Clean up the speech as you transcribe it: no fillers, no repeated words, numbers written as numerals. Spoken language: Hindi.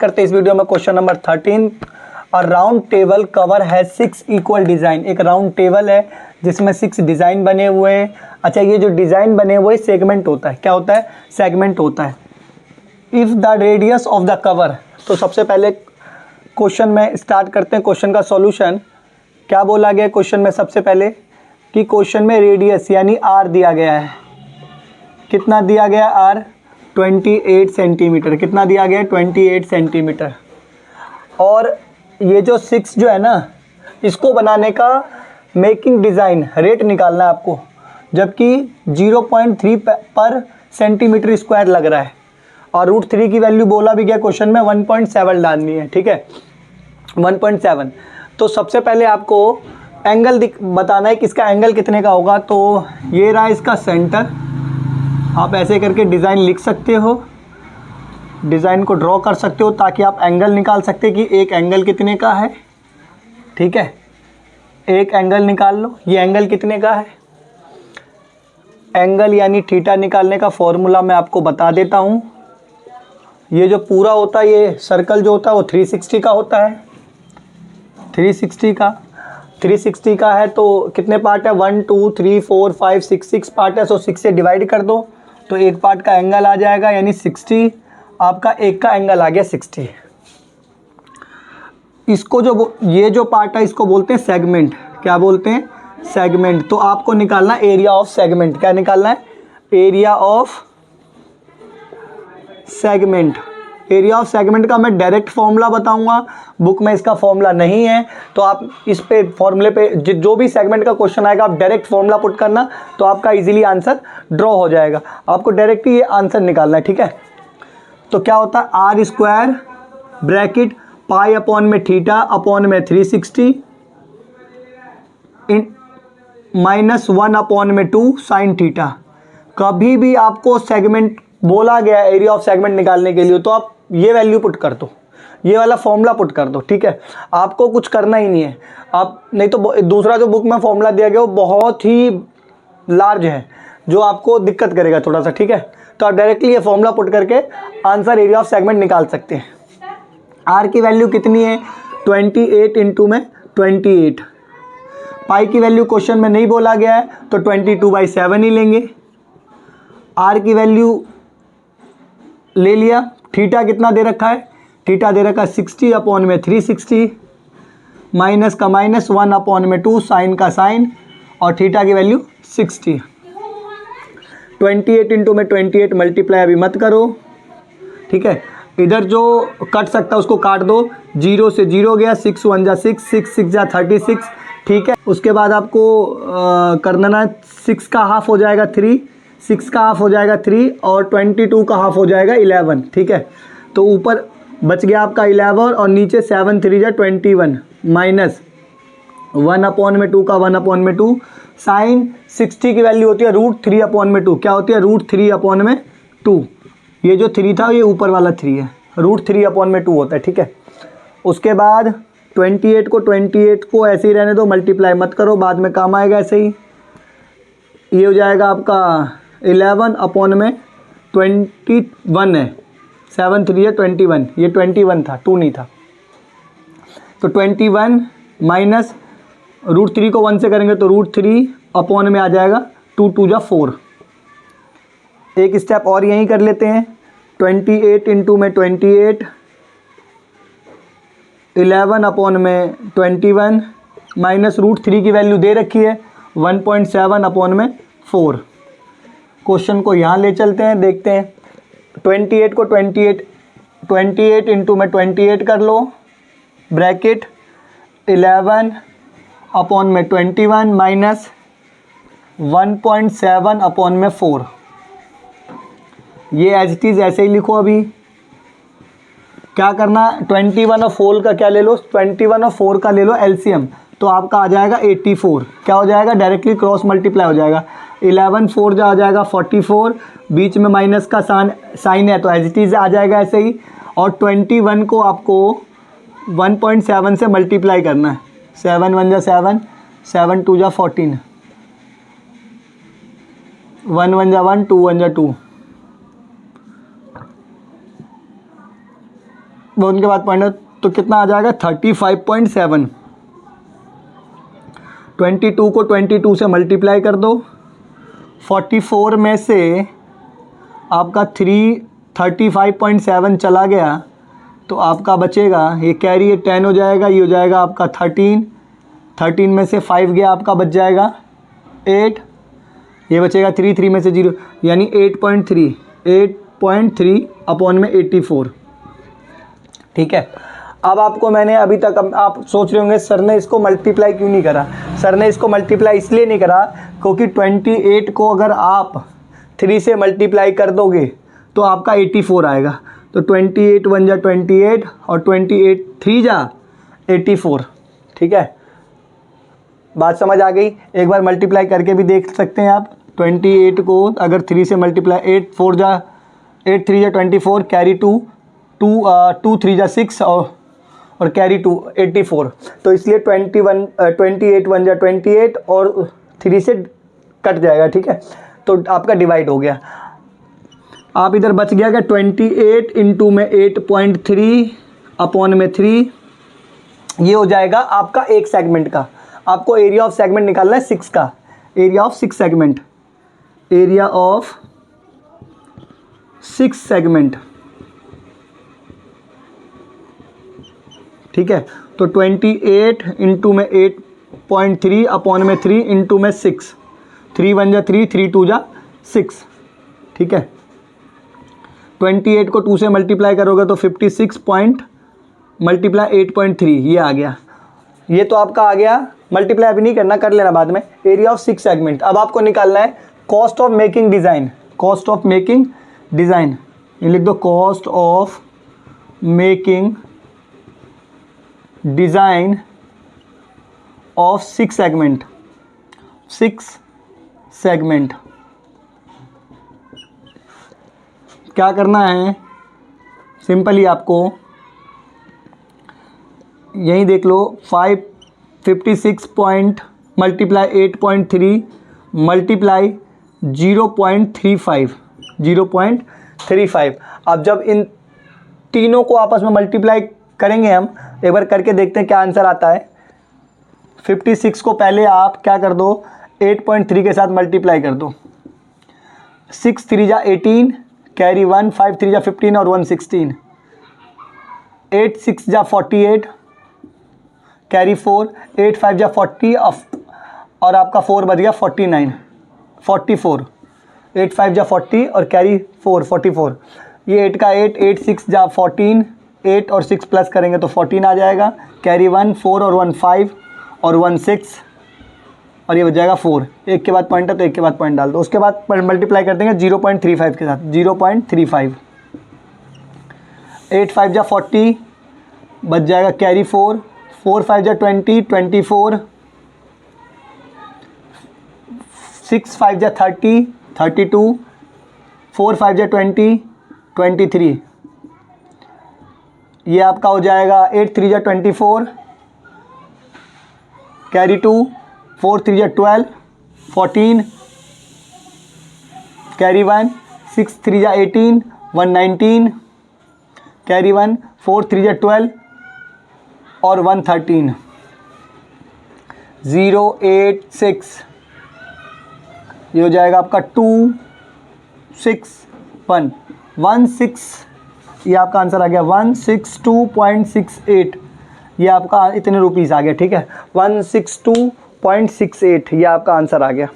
करते हैं इस वीडियो में question number 13। A round table cover has 6 equal design. एक राउंड टेबल है जिसमें 6 डिज़ाइन बने हुए हैं। अच्छा, ये जो डिज़ाइन बने हुए सेगमेंट होता है, क्या होता है? सेगमेंट होता है। If the radius of the cover, तो सबसे पहले क्वेश्चन में स्टार्ट करते हैं क्वेश्चन का सॉल्यूशन। क्या बोला गया क्वेश्चन में? सबसे पहले कि क्वेश्चन में रेडियस यानी आर दिया गया है। कितना दिया गया? R 28 centimetre. कितना दिया गया? 28 सेंटीमीटर। और ये जो 6 जो है ना, इसको बनाने का मेकिंग डिज़ाइन रेट निकालना है आपको, जबकि 0.3 पर सेंटीमीटर स्क्वायर लग रहा है। और √3 की वैल्यू बोला भी गया क्वेश्चन में 1.7 डालनी है। ठीक है, 1.7। तो सबसे पहले आपको एंगल बताना है कि इसका एंगल कितने का होगा। तो ये रहा इसका सेंटर। आप ऐसे करके डिज़ाइन लिख सकते हो, डिज़ाइन को ड्रॉ कर सकते हो ताकि आप एंगल निकाल सकते कि एक एंगल कितने का है। ठीक है, एक एंगल निकाल लो। ये एंगल कितने का है? एंगल यानी थीटा निकालने का फॉर्मूला मैं आपको बता देता हूँ। ये जो पूरा होता है, ये सर्कल जो होता है वो 360 का होता है। 360 का है। तो कितने पार्ट है? 1 2 3 4 5 6 पार्ट है। सो 6 से डिवाइड कर दो तो एक पार्ट का एंगल आ जाएगा, यानी 60। आपका एक का एंगल आ गया 60। इसको जो ये जो पार्ट है इसको बोलते हैं सेगमेंट। क्या बोलते हैं? सेगमेंट। तो आपको निकालना एरिया ऑफ सेगमेंट। क्या निकालना है? Area of segment. Area of segment का मैं डायरेक्ट फॉर्मूला बताऊंगा, बुक में इसका फॉर्मूला नहीं है। तो आप इस पे फॉर्मूले पे जो भी सेगमेंट का क्वेश्चन आएगा आप डायरेक्ट फॉर्मूला पुट करना, तो आपका इजीली आंसर ड्रॉ हो जाएगा। आपको डायरेक्ट ही ये आंसर निकालना है। ठीक है, तो क्या होता है? R square bracket pi upon में थीटा अपॉन में 360 -1 अपॉन में 2 साइन थीटा। कभी भी आपको सेगमेंट बोला गया एरिया ऑफ सेगमेंट निकालने के लिए, तो आप ये वैल्यू पुट कर दो, ये वाला फॉर्मूला पुट कर दो। ठीक है, आपको कुछ करना ही नहीं है। आप नहीं तो दूसरा जो बुक में फॉर्मूला दिया गया वो बहुत ही लार्ज है, जो आपको दिक्कत करेगा थोड़ा सा। ठीक है, तो आप डायरेक्टली ये फॉर्मूला पुट करके आंसर एरिया ऑफ सेगमेंट निकाल सकते हैं। आर की वैल्यू कितनी है? 28 इंटू में 28। पाई की वैल्यू क्वेश्चन में नहीं बोला गया है, तो 22/7 ही लेंगे। आर की वैल्यू ले लिया। थीटा कितना दे रखा है? थीटा दे रखा है 60 अपॉन में 360, माइनस का माइनस 1 अपॉन में 2, साइन का साइन, और थीटा की वैल्यू 60। 28 इंटू में 28 मल्टीप्लाई अभी मत करो। ठीक है, इधर जो कट सकता है उसको काट दो। 0 से 0 गया, 6 1 जा 6, 6 6 जा 36। ठीक है, उसके बाद आपको करना ना, 6 का हाफ हो जाएगा 3, 6 का हाफ हो जाएगा 3, और 22 का हाफ हो जाएगा 11। ठीक है, तो ऊपर बच गया आपका 11 और नीचे 7 3 जा 21, माइनस 1 अपॉन में 2 का 1 अपॉन में 2। साइन 60 की वैल्यू होती है √3 अपॉन में 2। क्या होती है? √3 अपॉन में 2। ये जो 3 था ये ऊपर वाला 3 है, √3 अपॉन में 2 होता है। ठीक है, उसके बाद 28 को ऐसे ही रहने दो, मल्टीप्लाई मत करो, बाद में काम आएगा ऐसे ही। ये हो जाएगा आपका 11 अपॉन में 21 है, 7 3 है 21, ये 21 था, 2 नहीं था। तो 21 माइनस √3 को 1 से करेंगे तो √3 अपॉन में आ जाएगा 2 2 जा 4। एक स्टेप और यहीं कर लेते हैं। 28 इंटू में 28, 11 अपॉन में 21, माइनस √3 की वैल्यू दे रखी है 1.7 अपॉन में 4। क्वेश्चन को यहाँ ले चलते हैं, देखते हैं। 28 को 28 इंटू में 28 कर लो, ब्रैकेट 11 अपॉन में 21 माइनस 1.7 अपॉन में 4। ये एज इट इज़ ऐसे ही लिखो। अभी क्या करना? 21 और 4 का क्या ले लो? 21 और 4 का ले लो एलसीएम, तो आपका आ जाएगा 84। क्या हो जाएगा? डायरेक्टली क्रॉस मल्टीप्लाई हो जाएगा। 11 4 जा आ जाएगा 44, बीच में माइनस का साइन है तो एज इट इज़ आ जाएगा ऐसे ही। और 21 को आपको 1.7 से मल्टीप्लाई करना है। 7 1 जा 7, 7 2 जा 14, 1 1 जा 1, 2 1 जा 2, वो उनके बाद पॉइंट, तो कितना आ जाएगा 35.7। 22 को 22 से मल्टीप्लाई कर दो, 44 में से आपका 35.7 चला गया तो आपका बचेगा, ये कैरी ये 10 हो जाएगा, ये हो जाएगा आपका 13 में से 5 गया, आपका बच जाएगा 8, ये बचेगा 3 में से 0, यानी 8.3 अपॉन में 84। ठीक है। अब आपको मैंने अभी तक, आप सोच रहे होंगे सर ने इसको मल्टीप्लाई क्यों नहीं करा। सर ने इसको मल्टीप्लाई इसलिए नहीं करा क्योंकि 28 को अगर आप 3 से मल्टीप्लाई कर दोगे तो आपका 84 आएगा। तो 28 1 जा 28 और 28 3 जा 84। ठीक है, बात समझ आ गई। एक बार मल्टीप्लाई करके भी देख सकते हैं आप। 28 को अगर 3 से मल्टीप्लाई, 8 3 जा 24, कैरी 2 3 जा 6 और कैरी 2 84। तो इसलिए 28 1 जा 28 और 3 से कट जाएगा। ठीक है, तो आपका डिवाइड हो गया। आप इधर बच गया क्या 28 इंटू में 8.3 अपॉन में 3, ये हो जाएगा आपका एक सेगमेंट का। आपको एरिया ऑफ सेगमेंट निकालना है 6 का, area of 6 segment, area of 6 segment. ठीक है, तो 28 इंटू में 8.3 अपॉन में 3 इंटू में 6, 3 1 जा 3, 3 2 जा 6। ठीक है, 28 को 2 से मल्टीप्लाई करोगे तो 56 पॉइंट मल्टीप्लाई 8.3, ये आ गया। ये तो आपका आ गया। मल्टीप्लाई अभी नहीं करना, कर लेना बाद में। Area of 6 segment. अब आपको निकालना है cost of making design. Cost of making design, ये लिख दो, cost of making design of 6 segment. 6 segment क्या करना है, सिंपली आपको यहीं देख लो, 56 पॉइंट मल्टीप्लाई 8.3 मल्टीप्लाई 0.35। अब जब इन तीनों को आपस में मल्टीप्लाई करेंगे हम, एक बार करके देखते हैं क्या आंसर आता है। 56 को पहले आप क्या कर दो, 8.3 के साथ मल्टीप्लाई कर दो। 6 3 जा 18, कैरी 1, 5 3 जा 15 और 1 16, 8 6 जा 48, कैरी 4, 8 5 जा 40 और आपका 4 बच गया 44, 8 5 जा 40 और कैरी 4 44। ये 8 का 8 6 जा 14, 8 और 6 प्लस करेंगे तो 14 आ जाएगा। कैरी 1 4 और 1 5 और 1 6 और ये बच जाएगा 4। एक के बाद पॉइंट है तो एक के बाद पॉइंट डाल दो। उसके बाद मल्टीप्लाई कर देंगे 0.35 के साथ, 0.35। 8 5 जा 40 बच जाएगा, कैरी 4, 4 5 जा 20 24, 6 5 जा 30 32, 4 5 जा 20 23। ये आपका हो जाएगा 8 3 जा 24, कैरी 2, 4 3 जा 12 14, कैरी 1, 6 3 जा 18 119, कैरी 1, 4 3 जा 12 और 113, 086। ये हो जाएगा आपका 261 ये आपका आंसर आ गया 162.68। ये आपका इतने रुपीस आ गया। ठीक है, 162.68 ये आपका आंसर आ गया।